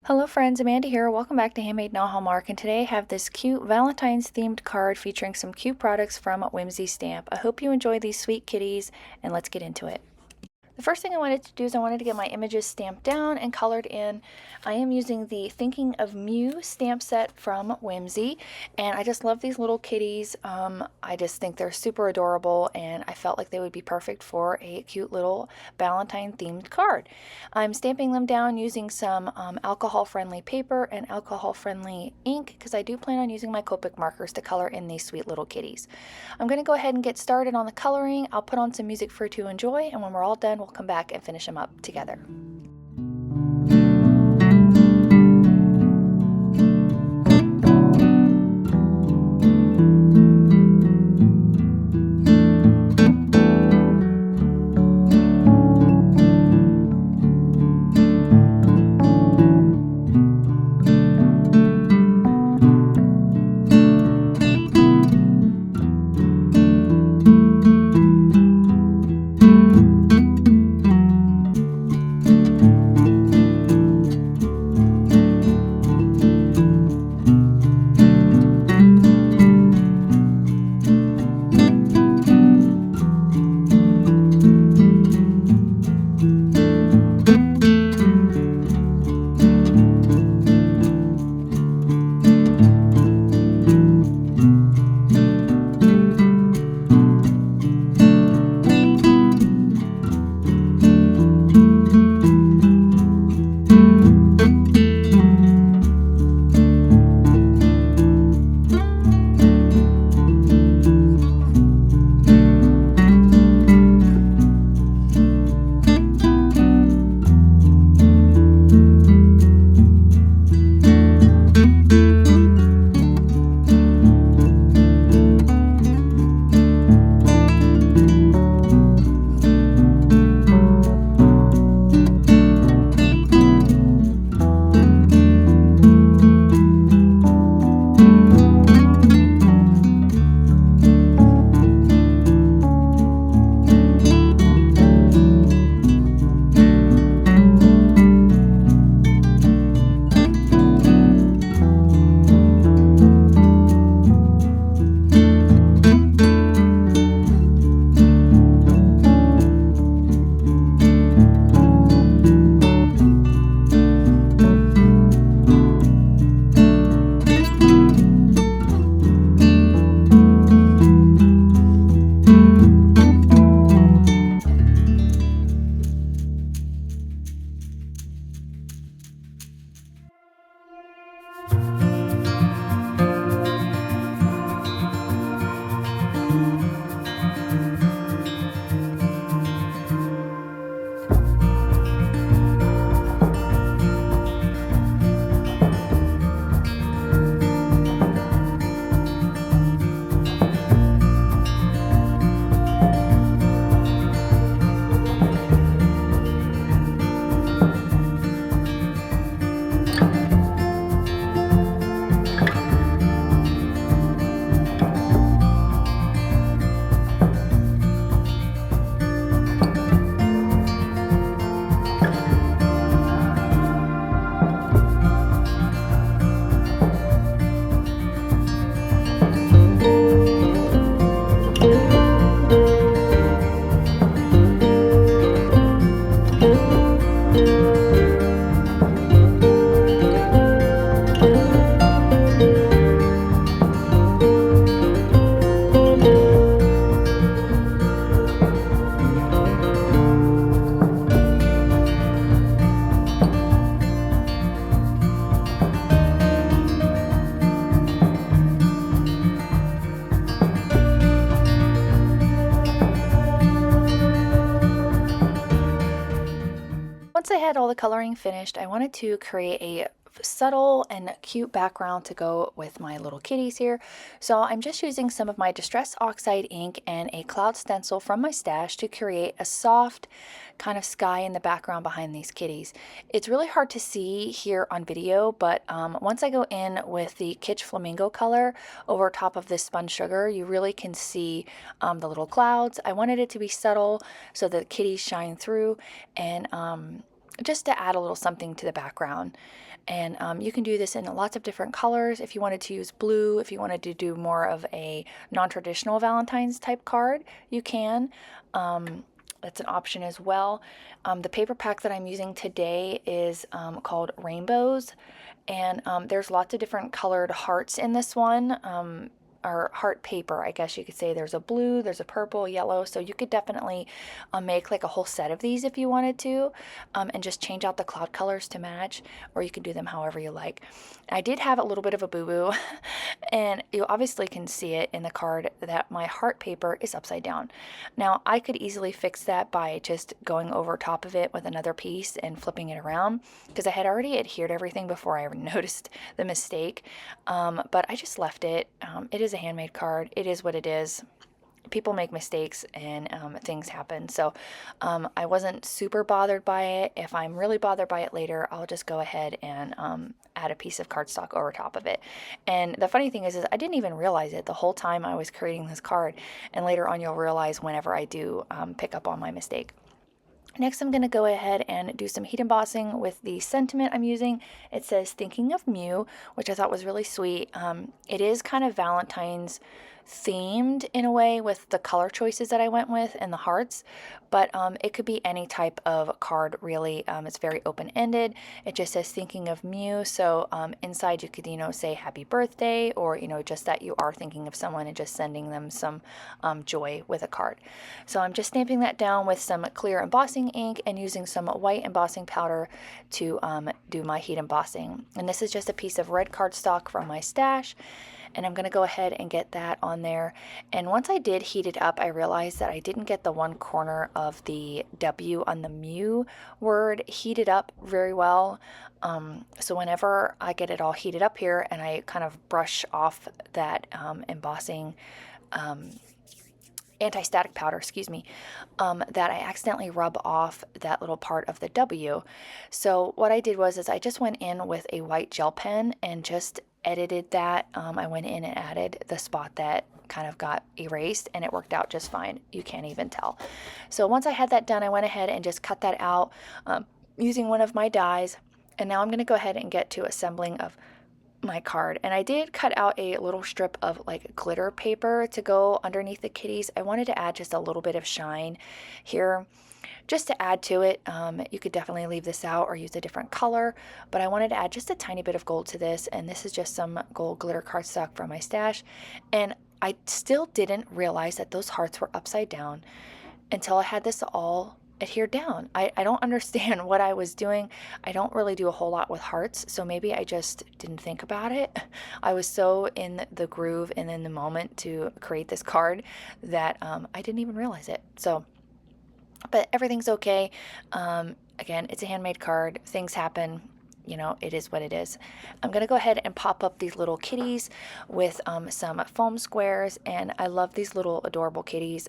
Hello friends, Amanda here. Welcome back to Handmade Now Hallmark, and today I have this cute Valentine's themed card featuring some cute products from Whimsy Stamp. I hope you enjoy these sweet kitties, and let's get into it. The first thing I wanted to do is I wanted to get my images stamped down and colored in. I am using the Thinking of Mew stamp set from Whimsy, and I just love these little kitties. I just think they're super adorable, and I felt like they would be perfect for a cute little Valentine themed card. I'm stamping them down using some alcohol-friendly paper and alcohol-friendly ink because I do plan on using my Copic markers to color in these sweet little kitties. I'm going to go ahead and get started on the coloring. I'll put on some music for you to enjoy, and when we're all done, we'll come back and finish them up together. Once I had all the coloring finished, I wanted to create a subtle and cute background to go with my little kitties here. So I'm just using some of my Distress Oxide ink and a cloud stencil from my stash to create a soft kind of sky in the background behind these kitties. It's really hard to see here on video, but once I go in with the Kitsch Flamingo color over top of this spun sugar, you really can see the little clouds. I wanted it to be subtle so the kitties shine through, and just to add a little something to the background. And you can do this in lots of different colors. If you wanted to use blue, if you wanted to do more of a non-traditional Valentine's type card, you can. That's an option as well. The paper pack that I'm using today is called Rainbows, and there's lots of different colored hearts in this one. Or heart paper, I guess you could say. There's a blue, there's a purple, yellow, so you could definitely make like a whole set of these if you wanted to, and just change out the cloud colors to match, or you could do them however you like. I did have a little bit of a boo-boo, and you obviously can see it in the card that my heart paper is upside down. Now, I could easily fix that by just going over top of it with another piece and flipping it around, because I had already adhered everything before I ever noticed the mistake, but I just left it. It is a handmade card. It is what it is. People make mistakes and things happen. So I wasn't super bothered by it. If I'm really bothered by it later, I'll just go ahead and add a piece of cardstock over top of it. And the funny thing is I didn't even realize it the whole time I was creating this card. And later on, you'll realize whenever I do pick up on my mistake. Next, I'm going to go ahead and do some heat embossing with the sentiment I'm using. It says, "Thinking of Mew," which I thought was really sweet. It is kind of Valentine's themed in a way with the color choices that I went with and the hearts, but it could be any type of card really. It's very open-ended. It just says "Thinking of Mew," so inside you could, say happy birthday, or just that you are thinking of someone and just sending them some joy with a card. So I'm just stamping that down with some clear embossing ink and using some white embossing powder to do my heat embossing. And this is just a piece of red cardstock from my stash, and I'm going to go ahead and get that on there. And once I did heat it up, I realized that I didn't get the one corner of the W on the Mew word heated up very well. So whenever I get it all heated up here and I kind of brush off that embossing anti-static powder, that I accidentally rub off that little part of the W. So what I did was I just went in with a white gel pen and just edited that. I went in and added the spot that kind of got erased, and it worked out just fine. You can't even tell. So once I had that done, I went ahead and just cut that out using one of my dies. And now I'm going to go ahead and get to assembling of my card. And I did cut out a little strip of like glitter paper to go underneath the kitties. I wanted to add just a little bit of shine here just to add to it. You could definitely leave this out or use a different color, but I wanted to add just a tiny bit of gold to this, and this is just some gold glitter cardstock from my stash. And I still didn't realize that those hearts were upside down until I had this all adhered down. I don't understand what I was doing. I don't really do a whole lot with hearts, so maybe I just didn't think about it. I was so in the groove and in the moment to create this card that I didn't even realize it. So, but everything's okay. Again, it's a handmade card. Things happen. It is what it is. I'm going to go ahead and pop up these little kitties with some foam squares, and I love these little adorable kitties.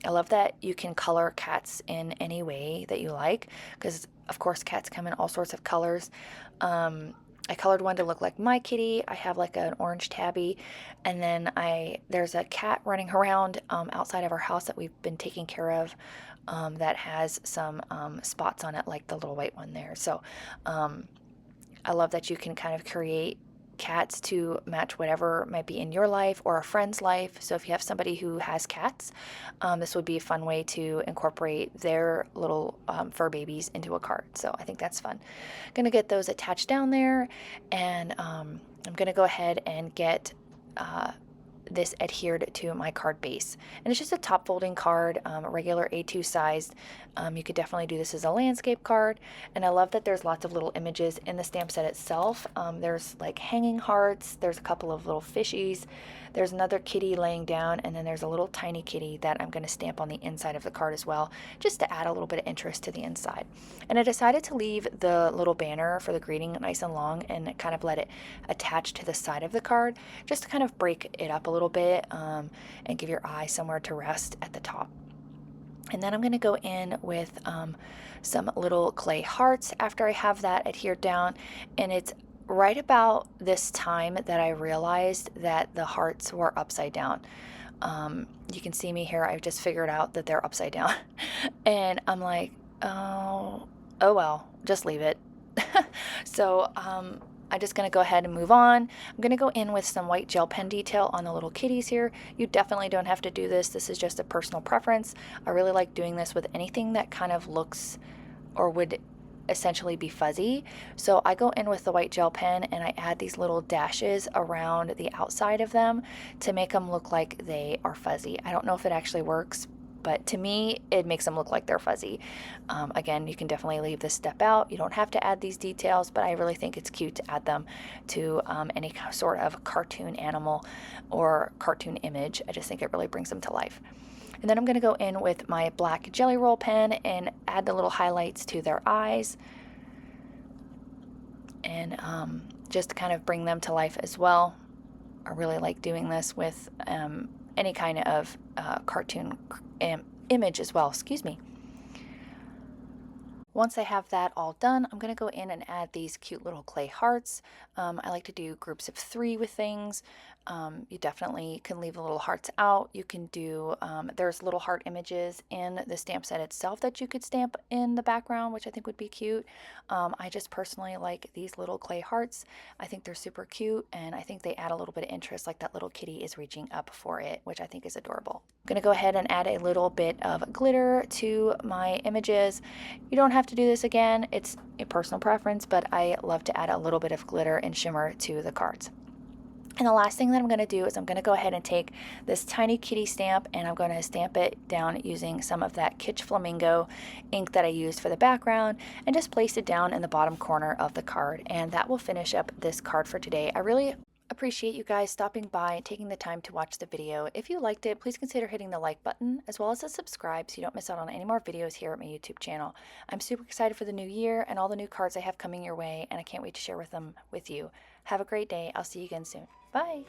I love that you can color cats in any way that you like, because of course cats come in all sorts of colors. I colored one to look like my kitty. I have like an orange tabby, and then there's a cat running around outside of our house that we've been taking care of, that has some spots on it like the little white one there. So I love that you can kind of create cats to match whatever might be in your life or a friend's life. So if you have somebody who has cats, this would be a fun way to incorporate their little fur babies into a card. So I think that's fun. I'm going to get those attached down there, and I'm going to go ahead and get this adhered to my card base. And it's just a top folding card, a regular A2 sized. You could definitely do this as a landscape card. And I love that there's lots of little images in the stamp set itself. There's like hanging hearts, there's a couple of little fishies, there's another kitty laying down, and then there's a little tiny kitty that I'm going to stamp on the inside of the card as well, just to add a little bit of interest to the inside. And I decided to leave the little banner for the greeting nice and long and kind of let it attach to the side of the card, just to kind of break it up a little bit and give your eye somewhere to rest at the top. And then I'm going to go in with some little clay hearts after I have that adhered down. And it's right about this time that I realized that the hearts were upside down. You can see me here. I've just figured out that they're upside down. And I'm like, oh well, just leave it. So I'm just going to go ahead and move on. I'm going to go in with some white gel pen detail on the little kitties here. You definitely don't have to do this. This is just a personal preference. I really like doing this with anything that kind of looks or would essentially be fuzzy. So I go in with the white gel pen and I add these little dashes around the outside of them to make them look like they are fuzzy. I don't know if it actually works, but to me, it makes them look like they're fuzzy. Again, you can definitely leave this step out. You don't have to add these details, but I really think it's cute to add them to any sort of cartoon animal or cartoon image. I just think it really brings them to life. And then I'm going to go in with my black jelly roll pen and add the little highlights to their eyes and just kind of bring them to life as well. I really like doing this with any kind of cartoon image as well, excuse me. Once I have that all done, I'm going to go in and add these cute little clay hearts. I like to do groups of 3 with things. You definitely can leave the little hearts out. You can do, there's little heart images in the stamp set itself that you could stamp in the background, which I think would be cute. I just personally like these little clay hearts. I think they're super cute, and I think they add a little bit of interest, like that little kitty is reaching up for it, which I think is adorable. I'm going to go ahead and add a little bit of glitter to my images. You don't have to do this again. It's a personal preference, but I love to add a little bit of glitter and shimmer to the cards. And the last thing that I'm going to do is I'm going to go ahead and take this tiny kitty stamp and I'm going to stamp it down using some of that Kitsch Flamingo ink that I used for the background and just place it down in the bottom corner of the card. And that will finish up this card for today. I really appreciate you guys stopping by and taking the time to watch the video. If you liked it, please consider hitting the like button as well as the subscribe so you don't miss out on any more videos here at my YouTube channel. I'm super excited for the new year and all the new cards I have coming your way, and I can't wait to share them with you. Have a great day. I'll see you again soon. Bye.